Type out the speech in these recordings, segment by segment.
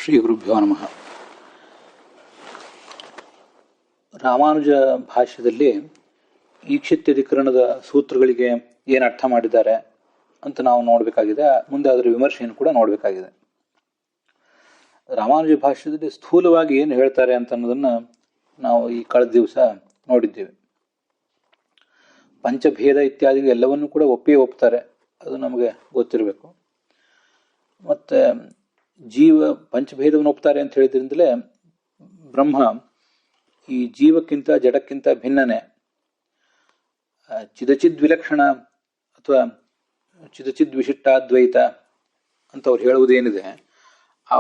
ಶ್ರೀ ಗುರುಭ್ಯೋ ನಮಃ. ರಾಮಾನುಜ ಭಾಷ್ಯದಲ್ಲಿ ಈಕ್ಷಿತ್ಯಧಿಕರಣದ ಸೂತ್ರಗಳಿಗೆ ಏನು ಅರ್ಥ ಮಾಡಿದ್ದಾರೆ ಅಂತ ನಾವು ನೋಡಬೇಕಾಗಿದೆ. ಮುಂದೆ ಅದರ ವಿಮರ್ಶೆಯನ್ನು ಕೂಡ ನೋಡಬೇಕಾಗಿದೆ. ರಾಮಾನುಜ ಭಾಷ್ಯದಲ್ಲಿ ಸ್ಥೂಲವಾಗಿ ಏನು ಹೇಳ್ತಾರೆ ಅಂತ ಅನ್ನೋದನ್ನು ನಾವು ಈ ಕಳೆದ ದಿವಸ ನೋಡಿದ್ದೇವೆ. ಪಂಚಭೇದ ಇತ್ಯಾದಿ ಎಲ್ಲವನ್ನೂ ಕೂಡ ಒಪ್ತಾರೆ, ಅದು ನಮಗೆ ಗೊತ್ತಿರಬೇಕು. ಮತ್ತು ಜೀವ ಪಂಚಭೇದವನ್ನು ಒಪ್ತಾರೆ ಅಂತ ಹೇಳಿದ್ರಿಂದಲೇ ಬ್ರಹ್ಮ ಈ ಜೀವಕ್ಕಿಂತ ಜಡಕ್ಕಿಂತ ಭಿನ್ನನೆ, ಚಿದಚಿದ್ ವಿಲಕ್ಷಣ ಅಥವಾ ಚಿದಚಿದ್ ವಿಶಿಷ್ಟಾದ್ವೈತ ಅಂತ ಅವ್ರು ಹೇಳುವುದೇನಿದೆ, ಆ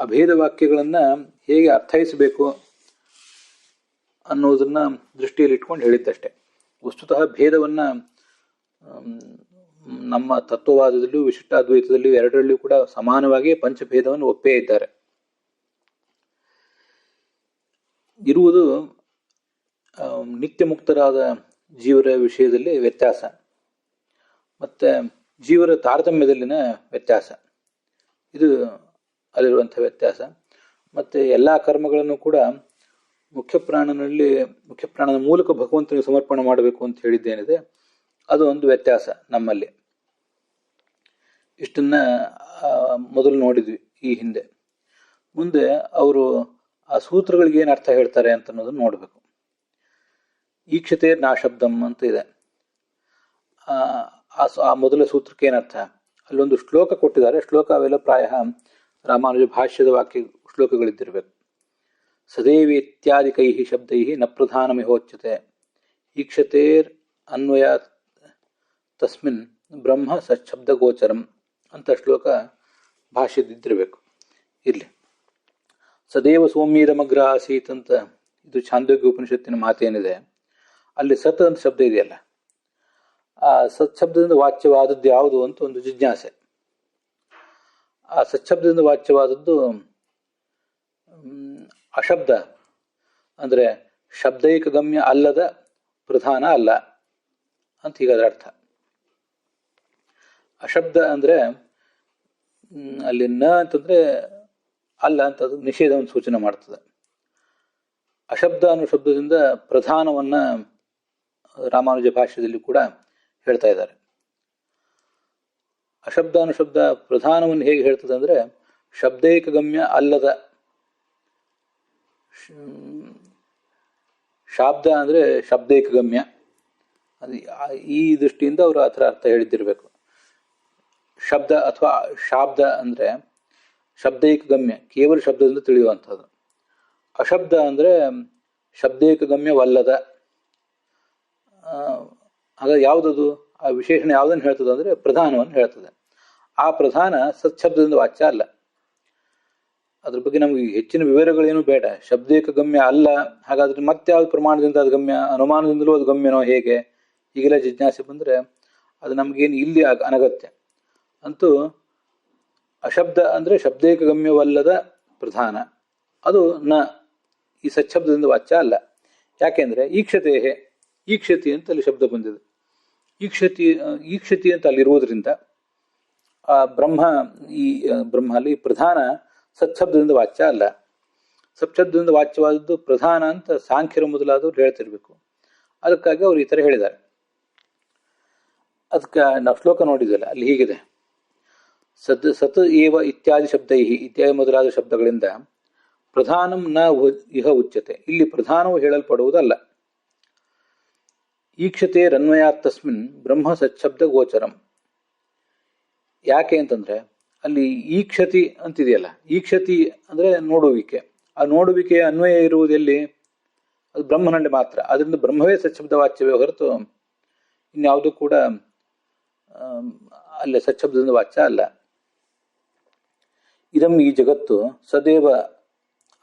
ಅಭೇದ ವಾಕ್ಯಗಳನ್ನು ಹೇಗೆ ಅರ್ಥೈಸಬೇಕು ಅನ್ನೋದನ್ನ ದೃಷ್ಟಿಯಲ್ಲಿ ಇಟ್ಕೊಂಡು ಹೇಳಿದ್ದಷ್ಟೆ. ವಸ್ತುತಃ ಭೇದವನ್ನು ನಮ್ಮ ತತ್ವವಾದದಲ್ಲೂ ವಿಶಿಷ್ಟಾದ್ವೈತದಲ್ಲೂ ಎರಡರಲ್ಲೂ ಕೂಡ ಸಮಾನವಾಗಿ ಪಂಚಭೇದವನ್ನು ಒಪ್ಪೇ ಇದ್ದಾರೆ. ಇರುವುದು ನಿತ್ಯ ಮುಕ್ತರಾದ ಜೀವರ ವಿಷಯದಲ್ಲಿ ವ್ಯತ್ಯಾಸ ಮತ್ತು ಜೀವರ ತಾರತಮ್ಯದಲ್ಲಿನ ವ್ಯತ್ಯಾಸ, ಇದು ಅಲ್ಲಿರುವಂಥ ವ್ಯತ್ಯಾಸ. ಮತ್ತು ಎಲ್ಲ ಕರ್ಮಗಳನ್ನು ಕೂಡ ಮುಖ್ಯಪ್ರಾಣನ ಮೂಲಕ ಭಗವಂತನಿಗೆ ಸಮರ್ಪಣೆ ಮಾಡಬೇಕು ಅಂತ ಹೇಳಿದ್ದೇನಿದೆ, ಅದು ಒಂದು ವ್ಯತ್ಯಾಸ ನಮ್ಮಲ್ಲಿ. ಇಷ್ಟನ್ನ ಮೊದಲು ನೋಡಿದ್ವಿ ಈ ಹಿಂದೆ. ಮುಂದೆ ಅವರು ಆ ಸೂತ್ರಗಳಿಗೆ ಏನು ಅರ್ಥ ಹೇಳ್ತಾರೆ ಅಂತ ಅನ್ನೋದನ್ನು ನೋಡಬೇಕು. ಈಕ್ಷತೆ ನಾಶಬ್ದಂ ಅಂತ ಇದೆ. ಆ ಮೊದಲ ಸೂತ್ರಕ್ಕೆ ಏನರ್ಥ, ಅಲ್ಲೊಂದು ಶ್ಲೋಕ ಕೊಟ್ಟಿದ್ದಾರೆ. ಶ್ಲೋಕ ಅವೆಲ್ಲ ಪ್ರಾಯ ರಾಮಾನುಜ ಭಾಷ್ಯದ ವಾಕ್ಯ ಶ್ಲೋಕಗಳಿದ್ದಿರಬೇಕು. ಸದೇವಿ ಇತ್ಯಾದಿಕೈ ಶಬ್ದೈ ನ ಪ್ರಧಾನಮಿಹೋಚ್ಯತೆ ಈಕ್ಷತೇರ್ ಅನ್ವಯ ತಸ್ಮಿನ್ ಬ್ರಹ್ಮ ಸಚ್ಛಬ್ದ ಗೋಚರಂ ಅಂತ ಶ್ಲೋಕ ಭಾಷ್ಯದಿದ್ದಿರಬೇಕು. ಇರಲಿ. ಸದೇವ ಸೌಮ್ಯರಮಗ್ರ ಆಸೀತ್ ಅಂತ ಇದು ಛಾಂದೋಗ್ಯ ಉಪನಿಷತ್ತಿನ ಮಾತೇನಿದೆ, ಅಲ್ಲಿ ಸತ್ ಅಂತ ಶಬ್ದ ಇದೆಯಲ್ಲ, ಆ ಸತ್ಶಬ್ದದಿಂದ ವಾಚ್ಯವಾದದ್ದು ಯಾವುದು ಅಂತ ಒಂದು ಜಿಜ್ಞಾಸೆ. ಆ ಸತ್ಶಬ್ದದಿಂದ ವಾಚ್ಯವಾದದ್ದು ಅಶಬ್ದ, ಅಂದರೆ ಶಬ್ದೈಕ ಗಮ್ಯ ಅಲ್ಲದ ಪ್ರಧಾನ ಅಲ್ಲ ಅಂತ ಹೀಗಾದ್ರೆ ಅರ್ಥ. ಅಶಬ್ದ ಅಂದರೆ ಅಲ್ಲಿ ನ ಅಂತಂದ್ರೆ ಅಲ್ಲ ಅಂತ, ಅದು ನಿಷೇಧವನ್ನು ಸೂಚನೆ ಮಾಡ್ತದೆ. ಅಶಬ್ದ ಅನ್ನೋ ಶಬ್ದದಿಂದ ಪ್ರಧಾನವನ್ನ ರಾಮಾನುಜ ಭಾಷ್ಯದಲ್ಲಿ ಕೂಡ ಹೇಳ್ತಾ ಇದ್ದಾರೆ. ಅಶಬ್ದ ಅನ್ನೋ ಶಬ್ದ ಪ್ರಧಾನವನ್ನು ಹೇಗೆ ಹೇಳ್ತದೆ ಅಂದರೆ, ಶಬ್ದೈಕ ಗಮ್ಯ ಅಲ್ಲದ, ಶಾಬ್ದ ಅಂದರೆ ಶಬ್ದೈಕ ಗಮ್ಯ, ಅದು ಈ ದೃಷ್ಟಿಯಿಂದ ಅವರು ಆ ಥರ ಅರ್ಥ ಹೇಳಿದ್ದಿರಬೇಕು. ಶಬ್ದ ಅಥವಾ ಶಾಬ್ದ ಅಂದರೆ ಶಬ್ದೈಕ ಗಮ್ಯ, ಕೇವಲ ಶಬ್ದದಿಂದ ತಿಳಿಯುವಂಥದ್ದು. ಅಶಬ್ದ ಅಂದರೆ ಶಬ್ದೈಕ ಗಮ್ಯವಲ್ಲದ. ಹಾಗಾಗಿ ಯಾವುದದು, ಆ ವಿಶೇಷಣ ಯಾವುದನ್ನು ಹೇಳ್ತದೆ ಅಂದರೆ ಪ್ರಧಾನವನ್ನು ಹೇಳ್ತದೆ. ಆ ಪ್ರಧಾನ ಸತ್ಶಬ್ದದಿಂದ ವಾಚ್ಯ ಅಲ್ಲ. ಅದ್ರ ಬಗ್ಗೆ ನಮಗೆ ಹೆಚ್ಚಿನ ವಿವರಗಳೇನು ಬೇಡ. ಶಬ್ದೈಕ ಗಮ್ಯ ಅಲ್ಲ, ಹಾಗಾದ್ರೆ ಮತ್ತೆ ಯಾವ್ದು ಪ್ರಮಾಣದಿಂದ ಅದು ಗಮ್ಯ, ಅನುಮಾನದಿಂದಲೂ ಅದು ಗಮ್ಯನೋ ಹೇಗೆ, ಹೀಗೆಲ್ಲ ಜಿಜ್ಞಾಸೆ ಬಂದರೆ ಅದು ನಮಗೇನು ಇಲ್ಲಿ ಅನಗತ್ಯ. ಅಂತೂ ಅಶಬ್ದ ಅಂದರೆ ಶಬ್ದೈಕ ಗಮ್ಯವಲ್ಲದ ಪ್ರಧಾನ, ಅದು ನ ಈ ಸಚ್ಛಬ್ದದಿಂದ ವಾಚ್ಯ ಅಲ್ಲ. ಯಾಕೆಂದ್ರೆ ಈಕ್ಷತಿ ಅಂತ ಅಲ್ಲಿ ಶಬ್ದ ಬಂದಿದೆ. ಈಕ್ಷತಿ ಅಂತ ಅಲ್ಲಿರುವುದರಿಂದ ಆ ಬ್ರಹ್ಮ ಅಲ್ಲಿ ಪ್ರಧಾನ ಸತ್ಶಬ್ದದಿಂದ ವಾಚ್ಯ ಅಲ್ಲ. ಸತ್ಶಬ್ದದಿಂದ ವಾಚ್ಯವಾದದ್ದು ಪ್ರಧಾನ ಅಂತ ಸಾಂಖ್ಯರು ಮೊದಲಾದವ್ರು ಹೇಳ್ತಿರ್ಬೇಕು. ಅದಕ್ಕಾಗಿ ಅವ್ರು ಈ ಥರ ಹೇಳಿದ್ದಾರೆ. ಅದಕ್ಕೆ ನಾವು ಶ್ಲೋಕ ನೋಡಿದ್ವಲ್ಲ, ಅಲ್ಲಿ ಹೀಗಿದೆ: ಸತ್ ಏವ ಇತ್ಯಾದಿ ಶಬ್ದೈ, ಇತ್ಯಾದಿ ಮೊದಲಾದ ಶಬ್ದಗಳಿಂದ ಪ್ರಧಾನಂ ನ ಇಹ ಉಚ್ಯತೆ, ಇಲ್ಲಿ ಪ್ರಧಾನವು ಹೇಳಲ್ಪಡುವುದಲ್ಲ. ಈಕ್ಷತೆ ರನ್ವಯಾತ್ ತಸ್ಮಿನ್ ಬ್ರಹ್ಮ ಸಚ್ಛಬ್ದ ಗೋಚರಂ. ಯಾಕೆ ಅಂತಂದ್ರೆ ಅಲ್ಲಿ ಈಕ್ಷತಿ ಅಂತಿದೆಯಲ್ಲ, ಈಕ್ಷತಿ ಅಂದ್ರೆ ನೋಡುವಿಕೆ. ಆ ನೋಡುವಿಕೆಯ ಅನ್ವಯ ಇರುವುದೆಲ್ಲಿ, ಅದು ಬ್ರಹ್ಮನಲ್ಲಿ ಮಾತ್ರ. ಅದರಿಂದ ಬ್ರಹ್ಮವೇ ಸಚ್ಛಬ್ದ ವಾಚ್ಯವೇ ಹೊರತು ಇನ್ಯಾವುದೂ ಕೂಡ ಅಲ್ಲೇ ಸಚ್ಛಬ್ದದಿಂದ ವಾಚ್ಯ ಅಲ್ಲ. ಇದಂ ಈ ಜಗತ್ತು ಸದೇವ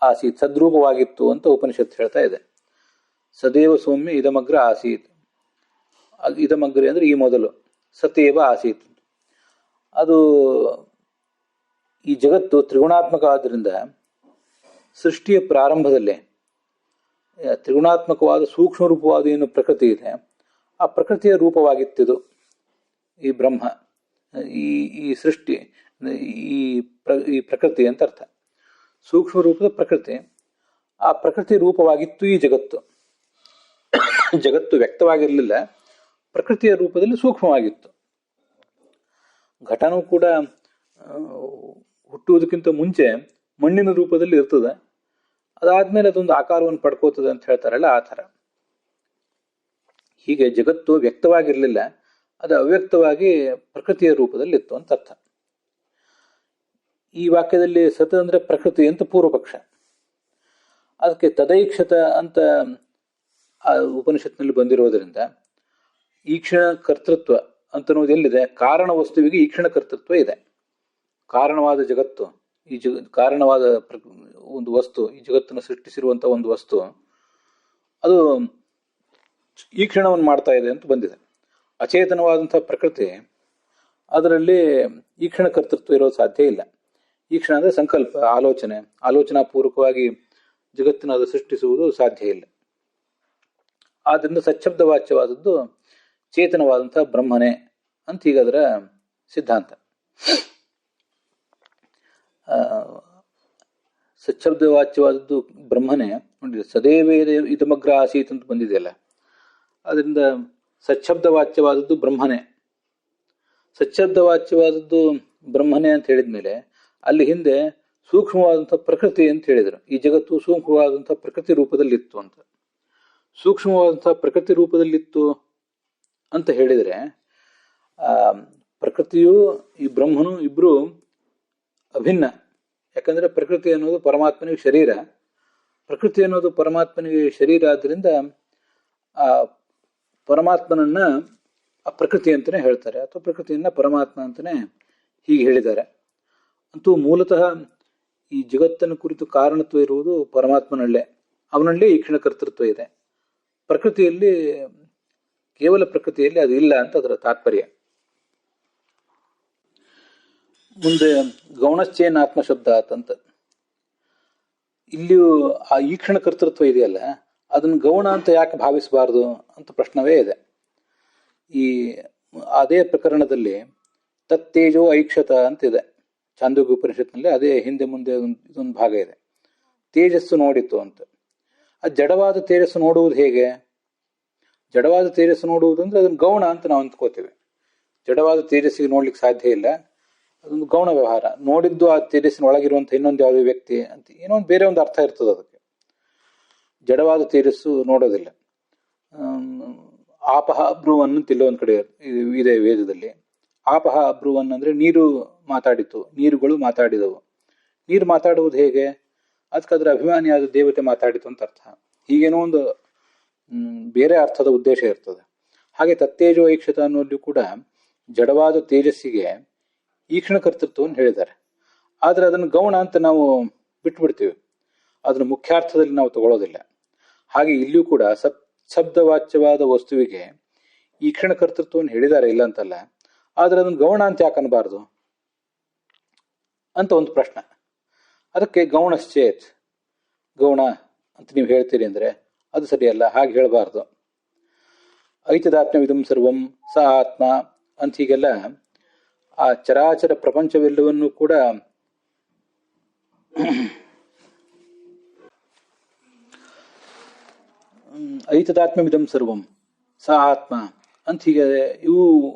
ಆಸೀತ್, ಸದ್ರೂಪವಾಗಿತ್ತು ಅಂತ ಉಪನಿಷತ್ತು ಹೇಳ್ತಾ ಇದೆ. ಸದೇವ ಸೌಮ್ಯ ಇದಮಗ್ರ ಆಸೀತ್, ಇದಮಗ್ರ ಅಂದ್ರೆ ಈ ಮೊದಲು, ಸತೇವ ಆಸೀತ್. ಅದು ಈ ಜಗತ್ತು ತ್ರಿಗುಣಾತ್ಮಕ ಆದ್ದರಿಂದ ಸೃಷ್ಟಿಯ ಪ್ರಾರಂಭದಲ್ಲೇ ತ್ರಿಗುಣಾತ್ಮಕವಾದ ಸೂಕ್ಷ್ಮ ರೂಪವಾದ ಏನು ಪ್ರಕೃತಿ ಇದೆ, ಆ ಪ್ರಕೃತಿಯ ರೂಪವಾಗಿತ್ತಿದು ಈ ಬ್ರಹ್ಮ, ಈ ಸೃಷ್ಟಿ, ಈ ಪ್ರಕೃತಿ ಅಂತ ಅರ್ಥ. ಸೂಕ್ಷ್ಮ ರೂಪದ ಪ್ರಕೃತಿ. ಆ ಪ್ರಕೃತಿ ರೂಪವಾಗಿತ್ತು ಈ ಜಗತ್ತು. ಜಗತ್ತು ವ್ಯಕ್ತವಾಗಿರಲಿಲ್ಲ, ಪ್ರಕೃತಿಯ ರೂಪದಲ್ಲಿ ಸೂಕ್ಷ್ಮವಾಗಿತ್ತು. ಘಟನೂ ಕೂಡ ಹುಟ್ಟುವುದಕ್ಕಿಂತ ಮುಂಚೆ ಮಣ್ಣಿನ ರೂಪದಲ್ಲಿ ಇರ್ತದೆ, ಅದಾದ್ಮೇಲೆ ಅದೊಂದು ಆಕಾರವನ್ನು ಪಡ್ಕೋತದೆ ಅಂತ ಹೇಳ್ತಾರಲ್ಲ, ಆ ಥರ. ಹೀಗೆ ಜಗತ್ತು ವ್ಯಕ್ತವಾಗಿರಲಿಲ್ಲ, ಅದು ಅವ್ಯಕ್ತವಾಗಿ ಪ್ರಕೃತಿಯ ರೂಪದಲ್ಲಿ ಇತ್ತು ಅಂತ ಅರ್ಥ. ಈ ವಾಕ್ಯದಲ್ಲಿ ಸತ್ ಅಂದ್ರೆ ಪ್ರಕೃತಿ ಅಂತ ಪೂರ್ವ ಪಕ್ಷ. ಅದಕ್ಕೆ ತದೈಕ್ಷತ ಅಂತ ಆ ಉಪನಿಷತ್ನಲ್ಲಿ ಬಂದಿರೋದ್ರಿಂದ ಈಕ್ಷಣ ಕರ್ತೃತ್ವ ಅಂತನ್ನೋದು ಎಲ್ಲಿದೆ? ಕಾರಣ ವಸ್ತುವಿಗೆ ಈಕ್ಷಣ ಕರ್ತೃತ್ವ ಇದೆ. ಕಾರಣವಾದ ಜಗತ್ತು, ಕಾರಣವಾದ ಒಂದು ವಸ್ತು, ಈ ಜಗತ್ತನ್ನು ಸೃಷ್ಟಿಸಿರುವಂತ ಒಂದು ವಸ್ತು, ಅದು ಈ ಕ್ಷಣವನ್ನು ಮಾಡ್ತಾ ಇದೆ ಅಂತ ಬಂದಿದೆ. ಅಚೇತನವಾದಂತಹ ಪ್ರಕೃತಿ, ಅದರಲ್ಲಿ ಈ ಕ್ಷಣ ಕರ್ತೃತ್ವ ಇರೋದು ಸಾಧ್ಯ ಇಲ್ಲ. ಈ ಕ್ಷಣ ಅಂದ್ರೆ ಸಂಕಲ್ಪ, ಆಲೋಚನಾ ಪೂರ್ವಕವಾಗಿ ಜಗತ್ತಿನ ಅದು ಸೃಷ್ಟಿಸುವುದು ಸಾಧ್ಯ ಇಲ್ಲ. ಆದ್ರಿಂದ ಸಚ್ಛಬ್ದ ವಾಚ್ಯವಾದದ್ದು ಚೇತನವಾದಂತಹ ಬ್ರಹ್ಮನೇ ಅಂತ ಈಗ ಅದರ ಸಿದ್ಧಾಂತ. ಸಚ್ಛಬ್ದ ವಾಚ್ಯವಾದದ್ದು ಬ್ರಹ್ಮನೇ. ನೋಡಿ, ಸದೇವೇದ ಇದಮಗ್ರ ಆಸೀತ್ ಅಂತ ಬಂದಿದೆಯಲ್ಲ, ಅದರಿಂದ ಸಚ್ಛಬ್ದ ವಾಚ್ಯವಾದದ್ದು ಬ್ರಹ್ಮನೇ. ಸಚ್ಛಬ್ದ ವಾಚ್ಯವಾದದ್ದು ಬ್ರಹ್ಮನೇ ಅಂತ ಹೇಳಿದ್ಮೇಲೆ ಅಲ್ಲಿ ಹಿಂದೆ ಸೂಕ್ಷ್ಮವಾದಂತಹ ಪ್ರಕೃತಿ ಅಂತ ಹೇಳಿದರು. ಈ ಜಗತ್ತು ಸೂಕ್ಷ್ಮವಾದಂತಹ ಪ್ರಕೃತಿ ರೂಪದಲ್ಲಿತ್ತು ಅಂತ. ಸೂಕ್ಷ್ಮವಾದಂತಹ ಪ್ರಕೃತಿ ರೂಪದಲ್ಲಿತ್ತು ಅಂತ ಹೇಳಿದರೆ ಪ್ರಕೃತಿಯು ಈ ಬ್ರಹ್ಮನು ಇಬ್ರು ಅಭಿನ್ನ. ಯಾಕಂದ್ರೆ ಪ್ರಕೃತಿ ಅನ್ನೋದು ಪರಮಾತ್ಮನಿಗೆ ಶರೀರ, ಪ್ರಕೃತಿ ಅನ್ನೋದು ಪರಮಾತ್ಮನಿಗೆ ಶರೀರ. ಆದ್ದರಿಂದ ಆ ಪರಮಾತ್ಮನನ್ನ ಆ ಪ್ರಕೃತಿ ಅಂತಾನೆ ಹೇಳ್ತಾರೆ, ಅಥವಾ ಪ್ರಕೃತಿಯನ್ನ ಪರಮಾತ್ಮ ಅಂತಾನೆ ಹೀಗೆ ಹೇಳಿದ್ದಾರೆ. ಅಂತೂ ಮೂಲತಃ ಈ ಜಗತ್ತನ್ನು ಕುರಿತು ಕಾರಣತ್ವ ಇರುವುದು ಪರಮಾತ್ಮನಲ್ಲೇ, ಅವನಲ್ಲೇ ಈ ಕ್ಷಣ ಕರ್ತೃತ್ವ ಇದೆ. ಪ್ರಕೃತಿಯಲ್ಲಿ, ಕೇವಲ ಪ್ರಕೃತಿಯಲ್ಲಿ ಅದು ಇಲ್ಲ ಅಂತ ಅದರ ತಾತ್ಪರ್ಯ. ಮುಂದೆ ಗೌಣಶ್ಚೇನ್ ಆತ್ಮಶಬ್ದ ಅಂತ ಇಲ್ಲಿಯೂ ಆ ಈಕ್ಷಣ ಕರ್ತೃತ್ವ ಇದೆಯಲ್ಲ, ಅದನ್ನು ಗೌಣ ಅಂತ ಯಾಕೆ ಭಾವಿಸಬಾರದು ಅಂತ ಪ್ರಶ್ನವೇ ಇದೆ. ಈ ಅದೇ ಪ್ರಕರಣದಲ್ಲಿ ತತ್ತೇಜೋ ಐಕ್ಷತ ಅಂತಿದೆ ಚಾಂದೋಗ್ಯ ಉಪನಿಷತ್ನಲ್ಲಿ. ಅದೇ ಹಿಂದೆ ಮುಂದೆ ಇದೊಂದು ಭಾಗ ಇದೆ, ತೇಜಸ್ಸು ನೋಡಿತು ಅಂತ. ಆ ಜಡವಾದ ತೇಜಸ್ಸು ನೋಡುವುದು ಹೇಗೆ? ಜಡವಾದ ತೇಜಸ್ಸು ನೋಡುವುದು ಅಂದ್ರೆ ಅದನ್ನು ಗೌಣ ಅಂತ ನಾವು ಅಂದ್ಕೋತೇವೆ. ಜಡವಾದ ತೇಜಸ್ಸಿಗೆ ನೋಡ್ಲಿಕ್ಕೆ ಸಾಧ್ಯ ಇಲ್ಲ, ಅದೊಂದು ಗೌಣ ವ್ಯವಹಾರ. ನೋಡಿದ್ದು ಆ ತೇಜಸ್ಸಿನ ಒಳಗಿರುವಂಥ ಇನ್ನೊಂದು ಯಾವುದೇ ವ್ಯಕ್ತಿ ಅಂತ ಏನೋ ಒಂದು ಬೇರೆ ಒಂದು ಅರ್ಥ ಇರ್ತದೆ ಅದಕ್ಕೆ. ಜಡವಾದ ತೇಜಸ್ಸು ನೋಡೋದಿಲ್ಲ. ಆಪಹ ಬ್ರುವನ್ ಅಂತ ಇಲ್ಲೊಂದು ಕಡೆ ಇದೆ ವೇದದಲ್ಲಿ. ಆಪಹ ಬ್ರುವನ್ ಅಂದ್ರೆ ನೀರು ಮಾತಾಡಿತು, ನೀರುಗಳು ಮಾತಾಡಿದವು. ನೀರು ಮಾತಾಡುವುದು ಹೇಗೆ? ಅದಕ್ಕೆ ಅದರ ಅಭಿಮಾನಿಯಾದ ದೇವತೆ ಮಾತಾಡಿತು ಅಂತ ಅರ್ಥ. ಹೀಗೇನೋ ಒಂದು ಬೇರೆ ಅರ್ಥದ ಉದ್ದೇಶ ಇರ್ತದೆ. ಹಾಗೆ ತತ್ತೇಜೋ ಐಕ್ಷತ ಅನ್ನೋಲ್ಲಿ ಕೂಡ ಜಡವಾದ ತೇಜಸ್ಸಿಗೆ ಈಕ್ಷಣ ಕರ್ತೃತ್ವವನ್ನು ಹೇಳಿದ್ದಾರೆ. ಆದ್ರೆ ಅದನ್ನು ಗೌಣ ಅಂತ ನಾವು ಬಿಟ್ಬಿಡ್ತೀವಿ, ಅದನ್ನು ಮುಖ್ಯಾರ್ಥದಲ್ಲಿ ನಾವು ತಗೊಳ್ಳೋದಿಲ್ಲ. ಹಾಗೆ ಇಲ್ಲಿಯೂ ಕೂಡ ಶಬ್ದವಾಚ್ಯವಾದ ವಸ್ತುವಿಗೆ ಈಕ್ಷಣ ಕರ್ತೃತ್ವವನ್ನು ಹೇಳಿದ್ದಾರೆ, ಇಲ್ಲ ಅಂತಲ್ಲ. ಆದ್ರೆ ಅದನ್ನು ಗೌಣ ಅಂತ ಯಾಕೆ ಅನ್ನಬಾರದು ಅಂತ ಒಂದು ಪ್ರಶ್ನೆ. ಅದಕ್ಕೆ ಗೌಣಶ್ಚೇತ್, ಗೌಣ ಅಂತ ನೀವು ಹೇಳ್ತೀರಿ ಅಂದ್ರೆ ಅದು ಸರಿಯಲ್ಲ, ಹಾಗೆ ಹೇಳಬಾರ್ದು. ಐತದಾತ್ಮ್ಯವಿದಂ ಸರ್ವಂ ಸ ಆತ್ಮ ಅಂತ ಹೀಗೆಲ್ಲ ಆ ಚರಾಚರ ಪ್ರಪಂಚವೆಲ್ಲವನ್ನೂ ಕೂಡ ಐತದಾತ್ಮ್ಯವಿದಂ ಸರ್ವಂ ಸ ಆತ್ಮ ಅಂತ ಹೀಗೆ ಇವು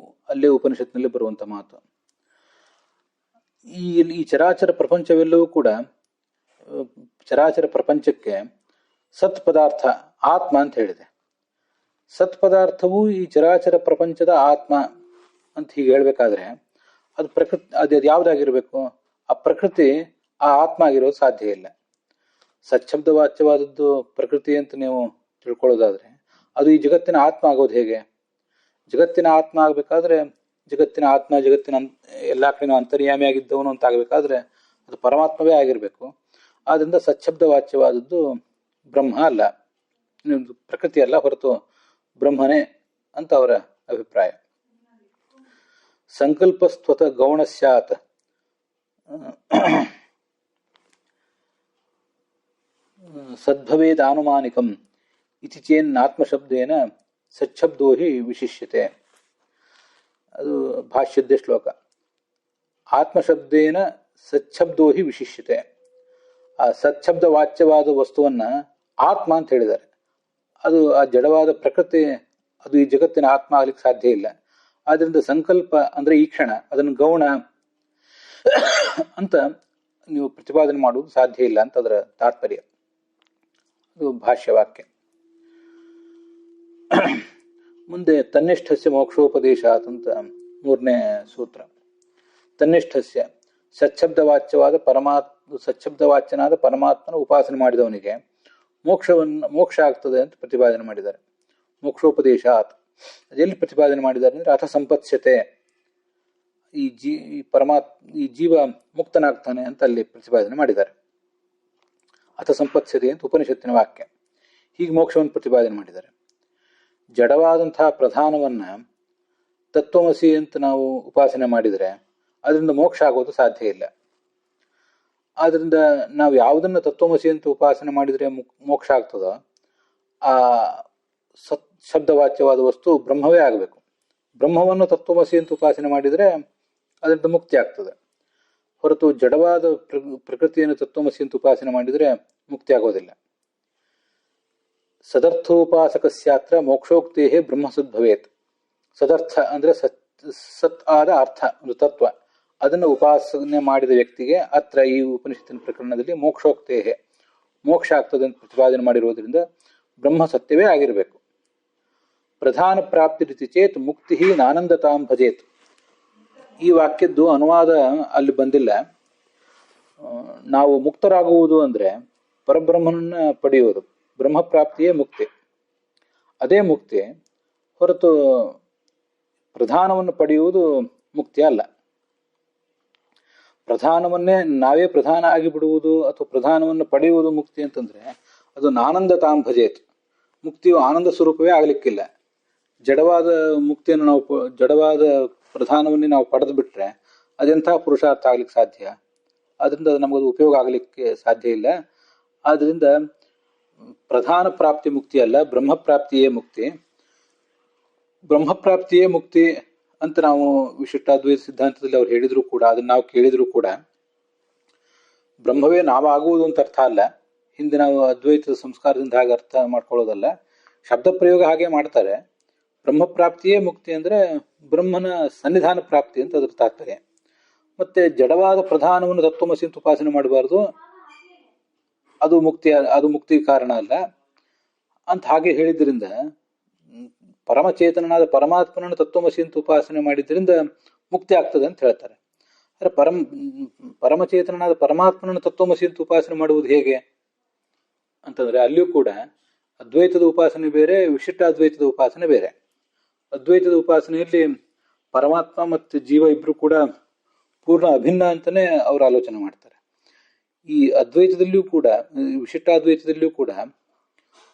ಅಲ್ಲೇ ಉಪನಿಷತ್ನಲ್ಲಿ ಬರುವಂತ ಮಾತು. ಈ ಚರಾಚರ ಪ್ರಪಂಚವೆಲ್ಲವೂ ಕೂಡ, ಚರಾಚರ ಪ್ರಪಂಚಕ್ಕೆ ಸತ್ ಪದಾರ್ಥ ಆತ್ಮ ಅಂತ ಹೇಳಿದೆ. ಸತ್ ಪದಾರ್ಥವು ಈ ಚರಾಚರ ಪ್ರಪಂಚದ ಆತ್ಮ ಅಂತ ಹೀಗೆ ಹೇಳ್ಬೇಕಾದ್ರೆ ಅದು ಪ್ರಕೃತಿ, ಅದು ಯಾವ್ದಾಗಿರ್ಬೇಕು? ಆ ಪ್ರಕೃತಿ ಆ ಆತ್ಮ ಆಗಿರೋದು ಸಾಧ್ಯ ಇಲ್ಲ. ಸಚ್ಛಬ್ದ ವಾಚ್ಯವಾದದ್ದು ಪ್ರಕೃತಿ ಅಂತ ನೀವು ತಿಳ್ಕೊಳ್ಳೋದಾದ್ರೆ ಅದು ಈ ಜಗತ್ತಿನ ಆತ್ಮ ಆಗೋದು ಹೇಗೆ? ಜಗತ್ತಿನ ಆತ್ಮ ಆಗ್ಬೇಕಾದ್ರೆ, ಜಗತ್ತಿನ ಆತ್ಮ ಜಗತ್ತಿನ ಎಲ್ಲಾ ಕಡೆನೂ ಅಂತರ್ಯಾಮಿ ಆಗಿದ್ದವನು ಅಂತ ಆಗ್ಬೇಕಾದ್ರೆ ಅದು ಪರಮಾತ್ಮವೇ ಆಗಿರ್ಬೇಕು. ಆದ್ರಿಂದ ಸಚ್ಛಬ್ದ ವಾಚ್ಯವಾದದ್ದು ಬ್ರಹ್ಮ ಅಲ್ಲ, ಪ್ರಕೃತಿ ಅಲ್ಲ, ಹೊರತು ಬ್ರಹ್ಮನೇ ಅಂತ ಅವರ ಅಭಿಪ್ರಾಯ. ಸಂಕಲ್ಪಸ್ತ್ವತ ಗೌಣ ಸ್ಯಾತ್ ಸದ್ಭವೇದಾನುಮಾನಿಕಂ ಇತಿ ಚೇನ್ನಾತ್ಮಶಬ್ದೇನ ಸಚ್ಛಬ್ದೋ ಹಿ ವಿಶಿಷ್ಯತೆ. ಅದು ಭಾಷ್ಯದ್ದೇ ಶ್ಲೋಕ. ಆತ್ಮಶಬ್ದೇನ ಸಚ್ಛಬ್ದೋ ಹಿ ವಿಶಿಷ್ಯತೆ. ಆ ಸಚ್ಛಬ್ದ ವಾಚ್ಯವಾದ ವಸ್ತುವನ್ನ ಆತ್ಮ ಅಂತ ಹೇಳಿದ್ದಾರೆ. ಅದು ಆ ಜಡವಾದ ಪ್ರಕೃತಿ, ಅದು ಈ ಜಗತ್ತಿನ ಆತ್ಮ ಆಗ್ಲಿಕ್ಕೆ ಸಾಧ್ಯ ಇಲ್ಲ. ಆದ್ರಿಂದ ಸಂಕಲ್ಪ ಅಂದ್ರೆ ಈ ಕ್ಷಣ ಅದನ್ನು ಗೌಣ ಅಂತ ನೀವು ಪ್ರತಿಪಾದನೆ ಮಾಡುವುದು ಸಾಧ್ಯ ಇಲ್ಲ ಅಂತ ಅದರ ತಾತ್ಪರ್ಯ. ಅದು ಭಾಷ್ಯವಾಕ್ಯ. ಮುಂದೆ ತನ್ನಿಷ್ಠಸ್ಯ ಮೋಕ್ಷೋಪದೇಶಾತ್ ಅಂತ 3ನೇ ಸೂತ್ರ. ತನ್ನಿಷ್ಠಸ್ಯ ಸಚ್ಛಬ್ದವಾಚ್ಯವಾದ ಸಚ್ಛಬ್ದವಾಚ್ಯನಾದ ಪರಮಾತ್ಮನ ಉಪಾಸನೆ ಮಾಡಿದವನಿಗೆ ಮೋಕ್ಷ ಆಗ್ತದೆ ಅಂತ ಪ್ರತಿಪಾದನೆ ಮಾಡಿದ್ದಾರೆ. ಮೋಕ್ಷೋಪದೇಶಾತ್ ಅದೆಲ್ಲಿ ಪ್ರತಿಪಾದನೆ ಮಾಡಿದ್ದಾರೆ ಅಂದ್ರೆ ಅಥ ಸಂಪತ್ಸ್ಯತೆ, ಈ ಜೀವ ಮುಕ್ತನಾಗ್ತಾನೆ ಅಂತ ಅಲ್ಲಿ ಪ್ರತಿಪಾದನೆ ಮಾಡಿದ್ದಾರೆ. ಅಥ ಸಂಪತ್ಸ್ಯತೆ ಅಂತ ಉಪನಿಷತ್ತಿನ ವಾಕ್ಯ. ಹೀಗೆ ಮೋಕ್ಷವನ್ನು ಪ್ರತಿಪಾದನೆ ಮಾಡಿದ್ದಾರೆ. ಜಡವಾದಂತಹ ಪ್ರಧಾನವನ್ನ ತತ್ವಮಸಿ ಅಂತ ನಾವು ಉಪಾಸನೆ ಮಾಡಿದರೆ ಅದರಿಂದ ಮೋಕ್ಷ ಆಗೋದು ಸಾಧ್ಯ ಇಲ್ಲ. ಆದ್ರಿಂದ ನಾವು ಯಾವುದನ್ನ ತತ್ವಮಸಿ ಅಂತ ಉಪಾಸನೆ ಮಾಡಿದರೆ ಮೋಕ್ಷ ಆಗ್ತದೋ ಆ ಶಬ್ದವಾಚ್ಯವಾದ ವಸ್ತು ಬ್ರಹ್ಮವೇ ಆಗಬೇಕು. ಬ್ರಹ್ಮವನ್ನು ತತ್ವಮಸಿ ಅಂತ ಉಪಾಸನೆ ಮಾಡಿದರೆ ಅದರಿಂದ ಮುಕ್ತಿ ಆಗ್ತದೆ. ಹೊರತು ಜಡವಾದ ಪ್ರಕೃತಿಯನ್ನು ತತ್ವಮಸಿ ಅಂತ ಉಪಾಸನೆ ಮಾಡಿದರೆ ಮುಕ್ತಿ ಆಗೋದಿಲ್ಲ. ಸದರ್ಥೋಪಾಸಕಸ್ಯಾತ್ರ ಮೋಕ್ಷೋಕ್ತೇ ಬ್ರಹ್ಮಸದ್ಭವೇತ್. ಸದರ್ಥ ಅಂದ್ರೆ ಸತ್ ಆದ ಅರ್ಥ, ಒಂದು ತತ್ವ, ಅದನ್ನು ಉಪಾಸನೆ ಮಾಡಿದ ವ್ಯಕ್ತಿಗೆ ಅತ್ರ ಈ ಉಪನಿಷತ್ತಿನ ಪ್ರಕರಣದಲ್ಲಿ ಮೋಕ್ಷೋಕ್ತೇ ಮೋಕ್ಷ ಆಗ್ತದೆ ಅಂತ ಪ್ರತಿಪಾದನೆ ಮಾಡಿರುವುದರಿಂದ ಬ್ರಹ್ಮ ಸತ್ಯವೇ ಆಗಿರಬೇಕು. ಪ್ರಧಾನ ಪ್ರಾಪ್ತಿ ರೀತಿ ಚೇತ್ ಮುಕ್ತಿ ನಾನಂದತಾಂ ಭಜೇತ್. ಈ ವಾಕ್ಯದ್ದು ಅನುವಾದ ಅಲ್ಲಿ ಬಂದಿಲ್ಲ. ನಾವು ಮುಕ್ತರಾಗುವುದು ಅಂದ್ರೆ ಪರಬ್ರಹ್ಮನನ್ನ ಪಡೆಯುವುದು, ಬ್ರಹ್ಮ ಪ್ರಾಪ್ತಿಯೇ ಮುಕ್ತಿ. ಅದೇ ಮುಕ್ತಿ, ಹೊರತು ಪ್ರಧಾನವನ್ನು ಪಡೆಯುವುದು ಮುಕ್ತಿ ಅಲ್ಲ. ಪ್ರಧಾನವನ್ನೇ ನಾವೇ ಪ್ರಧಾನ ಆಗಿ ಬಿಡುವುದು ಅಥವಾ ಪ್ರಧಾನವನ್ನು ಪಡೆಯುವುದು ಮುಕ್ತಿ ಅಂತಂದ್ರೆ ಅದು ನಾನಂದತಾಂ ಭಜೇತ್. ಮುಕ್ತಿಯು ಆನಂದ ಸ್ವರೂಪವೇ ಆಗ್ಲಿಕ್ಕಿಲ್ಲ. ಜಡವಾದ ಮುಕ್ತಿಯನ್ನು ನಾವು ಜಡವಾದ ಪ್ರಧಾನವನ್ನೇ ನಾವು ಪಡೆದು ಬಿಟ್ರೆ ಅದೆಂತಹ ಪುರುಷಾರ್ಥ ಆಗ್ಲಿಕ್ಕೆ ಸಾಧ್ಯ? ಆದ್ರಿಂದ ನಮಗದು ಉಪಯೋಗ ಆಗ್ಲಿಕ್ಕೆ ಸಾಧ್ಯ ಇಲ್ಲ. ಆದ್ರಿಂದ ಪ್ರಧಾನ ಪ್ರಾಪ್ತಿ ಮುಕ್ತಿ ಅಲ್ಲ, ಬ್ರಹ್ಮ ಪ್ರಾಪ್ತಿಯೇ ಮುಕ್ತಿ. ಬ್ರಹ್ಮಪ್ರಾಪ್ತಿಯೇ ಮುಕ್ತಿ ಅಂತ ನಾವು ವಿಶಿಷ್ಟಾದ್ವೈತ ಸಿದ್ಧಾಂತದಲ್ಲಿ ಅವ್ರು ಹೇಳಿದ್ರು ಕೂಡ, ಅದನ್ನ ನಾವು ಕೇಳಿದ್ರು ಕೂಡ, ಬ್ರಹ್ಮವೇ ನಾವಾಗುವುದು ಅಂತ ಅರ್ಥ ಅಲ್ಲ. ಹಿಂದೆ ನಾವು ಅದ್ವೈತದ ಸಂಸ್ಕಾರದಿಂದ ಹಾಗೆ ಅರ್ಥ ಮಾಡ್ಕೊಳ್ಳೋದಲ್ಲ. ಶಬ್ದ ಪ್ರಯೋಗ ಹಾಗೆ ಮಾಡ್ತಾರೆ. ಬ್ರಹ್ಮಪ್ರಾಪ್ತಿಯೇ ಮುಕ್ತಿ ಅಂದ್ರೆ ಬ್ರಹ್ಮನ ಸನ್ನಿಧಾನ ಪ್ರಾಪ್ತಿ ಅಂತ ಅದ್ರ ತಾತ್ಪರ್ಯ. ಮತ್ತೆ ಜಡವಾದ ಪ್ರಧಾನವನ್ನು ತತ್ವಮಸಿ ಅಂತ ಉಪಾಸನೆ ಮಾಡಬಾರ್ದು, ಅದು ಮುಕ್ತಿ ಕಾರಣ ಅಲ್ಲ ಅಂತ ಹಾಗೆ ಹೇಳಿದ್ರಿಂದ ಪರಮಚೇತನನಾದ ಪರಮಾತ್ಮನನ್ನು ತತ್ವಮಸಿ ಅಂತ ಉಪಾಸನೆ ಮಾಡಿದ್ರಿಂದ ಮುಕ್ತಿ ಆಗ್ತದೆ ಅಂತ ಹೇಳ್ತಾರೆ. ಅಂದ್ರೆ ಪರಮಚೇತನನಾದ ಪರಮಾತ್ಮನನ್ನು ತತ್ವಮಸಿ ಅಂತ ಉಪಾಸನೆ ಮಾಡುವುದು ಹೇಗೆ ಅಂತಂದ್ರೆ ಅಲ್ಲಿಯೂ ಕೂಡ ಅದ್ವೈತದ ಉಪಾಸನೆ ಬೇರೆ, ವಿಶಿಷ್ಟಾದ್ವೈತದ ಉಪಾಸನೆ ಬೇರೆ. ಅದ್ವೈತದ ಉಪಾಸನೆಯಲ್ಲಿ ಪರಮಾತ್ಮ ಮತ್ತು ಜೀವ ಇಬ್ರು ಕೂಡ ಪೂರ್ಣ ಅಭಿನ್ನ ಅಂತಾನೆ ಅವರು ಆಲೋಚನೆ ಮಾಡ್ತಾರೆ. ಈ ಅದ್ವೈತದಲ್ಲಿಯೂ ಕೂಡ, ವಿಶಿಷ್ಟಾದ್ವೈತದಲ್ಲಿಯೂ ಕೂಡ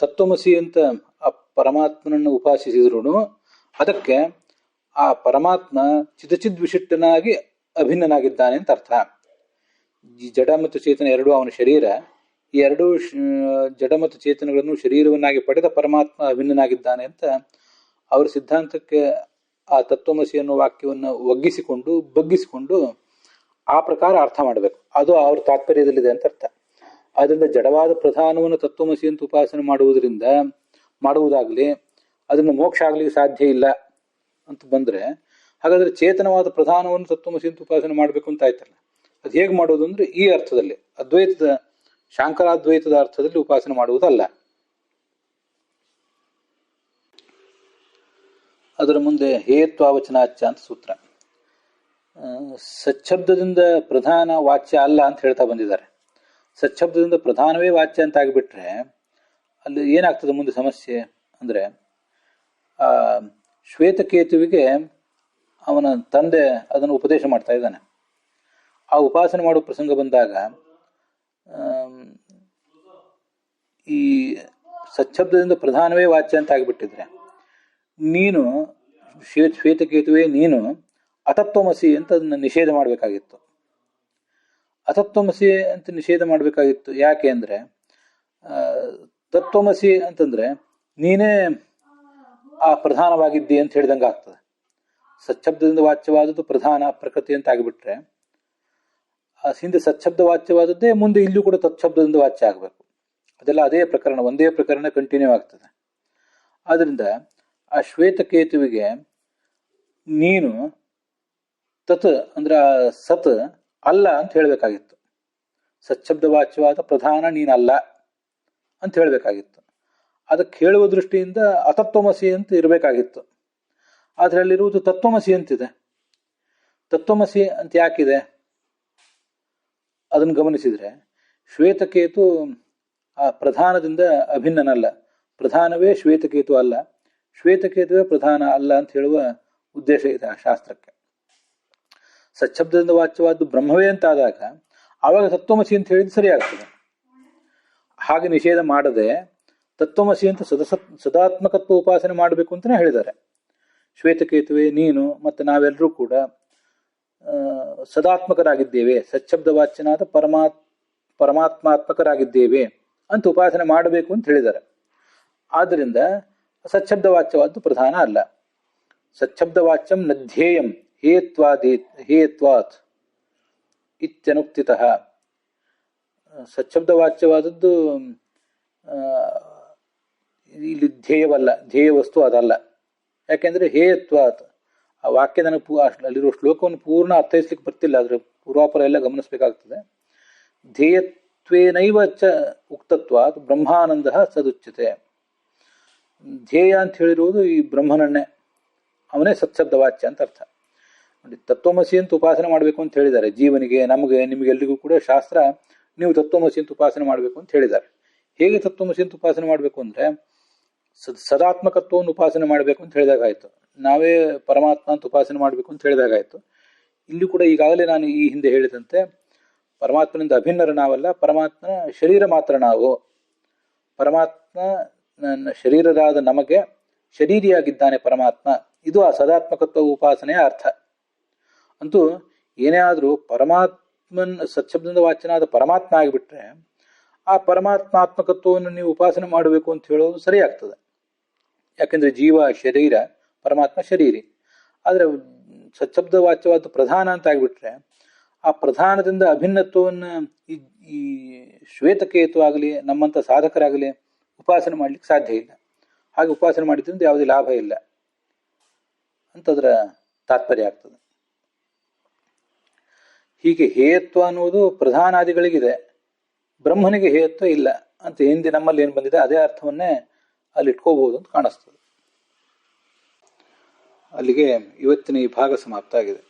ತತ್ವಮಸಿ ಅಂತ ಆ ಪರಮಾತ್ಮನನ್ನು ಉಪಾಸಿಸಿದ್ರು ಅದಕ್ಕೆ ಆ ಪರಮಾತ್ಮ ಚಿದಚಿದ್ ವಿಶಿಷ್ಟನಾಗಿ ಅಭಿನ್ನನಾಗಿದ್ದಾನೆ ಅಂತ ಅರ್ಥ. ಈ ಜಡ ಮತ್ತು ಚೇತನ ಎರಡೂ ಅವನ ಶರೀರ. ಈ ಎರಡೂ ಜಡ ಮತ್ತು ಚೇತನಗಳನ್ನು ಶರೀರವನ್ನಾಗಿ ಪಡೆದ ಪರಮಾತ್ಮ ಅಭಿನ್ನನಾಗಿದ್ದಾನೆ ಅಂತ ಅವರ ಸಿದ್ಧಾಂತಕ್ಕೆ ಆ ತತ್ವಮಸಿ ಅನ್ನೋ ವಾಕ್ಯವನ್ನು ಬಗ್ಗಿಸಿಕೊಂಡು ಆ ಪ್ರಕಾರ ಅರ್ಥ ಮಾಡಬೇಕು. ಅದು ಅವ್ರ ತಾತ್ಪರ್ಯದಲ್ಲಿದೆ ಅಂತ ಅರ್ಥ. ಆದ್ರಿಂದ ಜಡವಾದ ಪ್ರಧಾನವನ್ನು ತತ್ವಮಸಿ ಅಂತ ಉಪಾಸನೆ ಮಾಡುವುದಾಗ್ಲಿ ಅದನ್ನು ಮೋಕ್ಷ ಆಗ್ಲಿಕ್ಕೆ ಸಾಧ್ಯ ಇಲ್ಲ ಅಂತ ಬಂದ್ರೆ, ಹಾಗಾದ್ರೆ ಚೇತನವಾದ ಪ್ರಧಾನವನ್ನು ತತ್ವಮಸಿ ಅಂತ ಉಪಾಸನೆ ಮಾಡ್ಬೇಕು ಅಂತ ಆಯ್ತಲ್ಲ. ಅದು ಹೇಗೆ ಮಾಡೋದು ಅಂದ್ರೆ ಈ ಅರ್ಥದಲ್ಲಿ, ಅದ್ವೈತದ ಶಾಂಕರಾದ್ವೈತದ ಅರ್ಥದಲ್ಲಿ ಉಪಾಸನೆ ಮಾಡುವುದಲ್ಲ. ಅದರ ಮುಂದೆ ಹೇತ್ವಾವಚನಾಚ್ಯ ಅಂತ ಸೂತ್ರ. ಸಚ್ಛಬ್ದದಿಂದ ಪ್ರಧಾನ ವಾಚ್ಯ ಅಲ್ಲ ಅಂತ ಹೇಳ್ತಾ ಬಂದಿದ್ದಾರೆ. ಸಚ್ಛಬ್ದದಿಂದ ಪ್ರಧಾನವೇ ವಾಚ್ಯ ಅಂತ ಆಗಿಬಿಟ್ರೆ ಅಲ್ಲಿ ಏನಾಗ್ತದೆ ಮುಂದೆ ಸಮಸ್ಯೆ ಅಂದ್ರೆ, ಶ್ವೇತಕೇತುವಿಗೆ ಅವನ ತಂದೆ ಅದನ್ನು ಉಪದೇಶ ಮಾಡ್ತಾ ಇದ್ದಾನೆ. ಆ ಉಪಾಸನೆ ಮಾಡುವ ಪ್ರಸಂಗ ಬಂದಾಗ ಈ ಸಚ್ಛಬ್ದದಿಂದ ಪ್ರಧಾನವೇ ವಾಚ್ಯ ಅಂತ ಆಗಿಬಿಟ್ಟಿದ್ರೆ ನೀನು ಶ್ವೇತಕೇತುವೆ ನೀನು ಅತತ್ವಮಸಿ ಅಂತ ಅದನ್ನ ನಿಷೇಧ ಮಾಡಬೇಕಾಗಿತ್ತು. ಅತತ್ವಮಸಿ ಅಂತ ನಿಷೇಧ ಮಾಡಬೇಕಾಗಿತ್ತು. ಯಾಕೆ ಅಂದ್ರೆ ತತ್ವಮಸಿ ಅಂತಂದ್ರೆ ನೀನೇ ಆ ಪ್ರಧಾನವಾಗಿದ್ದಿ ಅಂತ ಹೇಳಿದಂಗೆ ಆಗ್ತದೆ. ಸಚ್ಛಬ್ದದಿಂದ ವಾಚ್ಯವಾದದ್ದು ಪ್ರಧಾನ ಪ್ರಕೃತಿ ಅಂತ ಆಗಿಬಿಟ್ರೆ ಆ ಹಿಂದೆ ಸಚ್ಛಬ್ದ ವಾಚ್ಯವಾದದ್ದೇ ಮುಂದೆ ಇಲ್ಲೂ ಕೂಡ ತತ್ಶಬ್ದದಿಂದ ವಾಚ್ಯ ಆಗಬೇಕು. ಅದೆಲ್ಲ ಅದೇ ಪ್ರಕರಣ, ಒಂದೇ ಪ್ರಕರಣ ಕಂಟಿನ್ಯೂ ಆಗ್ತದೆ. ಆದ್ರಿಂದ ಆ ಶ್ವೇತಕೇತುವಿಗೆ ನೀನು ತತ್ ಅಂದ್ರೆ ಆ ಸತ್ ಅಲ್ಲ ಅಂತ ಹೇಳಬೇಕಾಗಿತ್ತು. ಸಚ್ಛಬ್ದ ವಾಚ್ಯವಾದ ಪ್ರಧಾನ ನೀನಲ್ಲ ಅಂತ ಹೇಳಬೇಕಾಗಿತ್ತು. ಅದಕ್ಕೆ ಹೇಳುವ ದೃಷ್ಟಿಯಿಂದ ಅತತ್ವಮಸಿ ಅಂತ ಇರಬೇಕಾಗಿತ್ತು. ಆದರೆ ಅಲ್ಲಿರುವುದು ತತ್ವಮಸಿ ಅಂತಿದೆ. ತತ್ವಮಸಿ ಅಂತ ಯಾಕಿದೆ ಅದನ್ನು ಗಮನಿಸಿದ್ರೆ, ಶ್ವೇತಕೇತು ಆ ಪ್ರಧಾನದಿಂದ ಅಭಿನ್ನನಲ್ಲ, ಪ್ರಧಾನವೇ ಶ್ವೇತಕೇತು ಅಲ್ಲ, ಶ್ವೇತಕೇತುವೇ ಪ್ರಧಾನ ಅಲ್ಲ ಅಂತ ಹೇಳುವ ಉದ್ದೇಶ ಇದೆ ಆ ಶಾಸ್ತ್ರಕ್ಕೆ. ಸಚ್ಛಬ್ದದಿಂದ ವಾಚ್ಯವಾದ್ದು ಬ್ರಹ್ಮವೇ ಅಂತಾದಾಗ ಆವಾಗ ತತ್ವಮಸಿ ಅಂತ ಹೇಳಿದ್ರೆ ಸರಿಯಾಗ್ತದೆ. ಹಾಗೆ ನಿಷೇಧ ಮಾಡದೆ ತತ್ವಮಸಿ ಅಂತ ಸದಾತ್ಮಕತ್ವ ಉಪಾಸನೆ ಮಾಡಬೇಕು ಅಂತಲೇ ಹೇಳಿದ್ದಾರೆ. ಶ್ವೇತಕೇತುವೆ ನೀನು ಮತ್ತು ನಾವೆಲ್ಲರೂ ಕೂಡ ಸದಾತ್ಮಕರಾಗಿದ್ದೇವೆ, ಸಚ್ಛಬ್ದ ವಾಚ್ಯನಾದ ಪರಮಾತ್ಮಾತ್ಮಕರಾಗಿದ್ದೇವೆ ಅಂತ ಉಪಾಸನೆ ಮಾಡಬೇಕು ಅಂತ ಹೇಳಿದ್ದಾರೆ. ಆದ್ದರಿಂದ ಸಚ್ಛಬ್ದ ವಾಚ್ಯವಾದ್ದು ಪ್ರಧಾನ ಅಲ್ಲ. ಸಚ್ಛಬ್ದ ವಾಚ್ಯಂ ನಧ್ಯೇಯಂ ಹೇಯತ್ವಾತ್ ಇತ್ಯನುಕ್ತಿತಃ. ಸಚ್ಛಬ್ದ ವಾಚ್ಯವಾದದ್ದು ಇಲ್ಲಿ ಧ್ಯೇಯವಲ್ಲ, ಧ್ಯೇಯ ವಸ್ತು ಅದಲ್ಲ. ಯಾಕೆಂದ್ರೆ ಹೇಯತ್ವಾತ್ ಆ ವಾಕ್ಯ ನನಗೆ ಅಲ್ಲಿರೋ ಶ್ಲೋಕವನ್ನು ಪೂರ್ಣ ಅರ್ಥೈಸ್ಲಿಕ್ಕೆ ಬರ್ತಿಲ್ಲ, ಅದ್ರ ಪೂರ್ವಾಪರ ಎಲ್ಲ ಗಮನಿಸಬೇಕಾಗ್ತದೆ. ಧ್ಯೇಯತ್ವೇನೈವ ಚ ಉಕ್ತತ್ವಾತ್ ಬ್ರಹ್ಮಾನಂದ ಸದುಚ್ಯತೆ. ಧ್ಯೇಯ ಅಂತ ಹೇಳಿರುವುದು ಈ ಬ್ರಹ್ಮನನ್ನೇ, ಅವನೇ ಸತ್ಶಬ್ದ ವಾಚ್ಯ ಅಂತ ಅರ್ಥ. ನೋಡಿ, ತತ್ವಮಸಿ ಅಂತ ಉಪಾಸನೆ ಮಾಡಬೇಕು ಅಂತ ಹೇಳಿದ್ದಾರೆ. ಜೀವನಿಗೆ, ನಮಗೆ, ನಿಮಗೆಲ್ಲರಿಗೂ ಕೂಡ ಶಾಸ್ತ್ರ ನೀವು ತತ್ವಮಸಿ ಅಂತ ಉಪಾಸನೆ ಮಾಡಬೇಕು ಅಂತ ಹೇಳಿದ್ದಾರೆ. ಹೇಗೆ ತತ್ವಮಸಿ ಅಂತ ಉಪಾಸನೆ ಮಾಡಬೇಕು ಅಂದ್ರೆ ಸದಾತ್ಮಕತ್ವವನ್ನು ಉಪಾಸನೆ ಮಾಡಬೇಕು ಅಂತ ಹೇಳಿದಾಗಾಯ್ತು. ನಾವೇ ಪರಮಾತ್ಮ ಅಂತ ಉಪಾಸನೆ ಮಾಡಬೇಕು ಅಂತ ಹೇಳಿದಾಗಾಯ್ತು. ಇಲ್ಲಿ ಕೂಡ ಈಗಾಗಲೇ ನಾನು ಈ ಹಿಂದೆ ಹೇಳಿದಂತೆ ಪರಮಾತ್ಮನಿಂದ ಅಭಿನ್ನರ ನಾವಲ್ಲ, ಪರಮಾತ್ಮನ ಶರೀರ ಮಾತ್ರ ನಾವು. ಪರಮಾತ್ಮ ನನ್ನ ಶರೀರರಾದ ನಮಗೆ ಶರೀರಿಯಾಗಿದ್ದಾನೆ ಪರಮಾತ್ಮ. ಇದು ಆ ಸದಾತ್ಮಕತ್ವ ಉಪಾಸನೆಯ ಅರ್ಥ. ಅಂತೂ ಏನೇ ಆದರೂ ಪರಮಾತ್ಮನ್ ಸತ್ಶಬ್ದದಿಂದ ವಾಚ್ಯನಾದ ಪರಮಾತ್ಮ ಆಗಿಬಿಟ್ರೆ ಆ ಪರಮಾತ್ಮಾತ್ಮಕತ್ವವನ್ನು ನೀವು ಉಪಾಸನೆ ಮಾಡಬೇಕು ಅಂತ ಹೇಳೋದು ಸರಿಯಾಗ್ತದೆ. ಯಾಕೆಂದ್ರೆ ಜೀವ ಶರೀರ, ಪರಮಾತ್ಮ ಶರೀರಿ. ಆದರೆ ಸಚ್ಶಬ್ದ ವಾಚ್ಯವಾದ ಪ್ರಧಾನ ಅಂತ ಆಗಿಬಿಟ್ರೆ ಆ ಪ್ರಧಾನದಿಂದ ಅಭಿನ್ನತ್ವವನ್ನು ಈ ಶ್ವೇತಕೇತು ಆಗಲಿ ನಮ್ಮಂಥ ಸಾಧಕರಾಗಲಿ ಉಪಾಸನೆ ಮಾಡ್ಲಿಕ್ಕೆ ಸಾಧ್ಯ ಇಲ್ಲ. ಹಾಗೆ ಉಪಾಸನೆ ಮಾಡಿದ್ರಿಂದ ಯಾವುದೇ ಲಾಭ ಇಲ್ಲ ಅಂತದರ ತಾತ್ಪರ್ಯ ಆಗ್ತದೆ. ಹೀಗೆ ಹೇಯತ್ವ ಅನ್ನುವುದು ಪ್ರಧಾನಾದಿಗಳಿಗಿದೆ, ಬ್ರಹ್ಮನಿಗೆ ಹೇಯತ್ವ ಇಲ್ಲ ಅಂತ ಹಿಂದೆ ನಮ್ಮಲ್ಲಿ ಏನು ಬಂದಿದೆ ಅದೇ ಅರ್ಥವನ್ನೇ ಅಲ್ಲಿ ಇಟ್ಕೋಬಹುದು ಅಂತ ಕಾಣಿಸ್ತದೆ. ಅಲ್ಲಿಗೆ ಇವತ್ತಿನ ಈ ಭಾಗ ಸಮಾಪ್ತ ಆಗಿದೆ.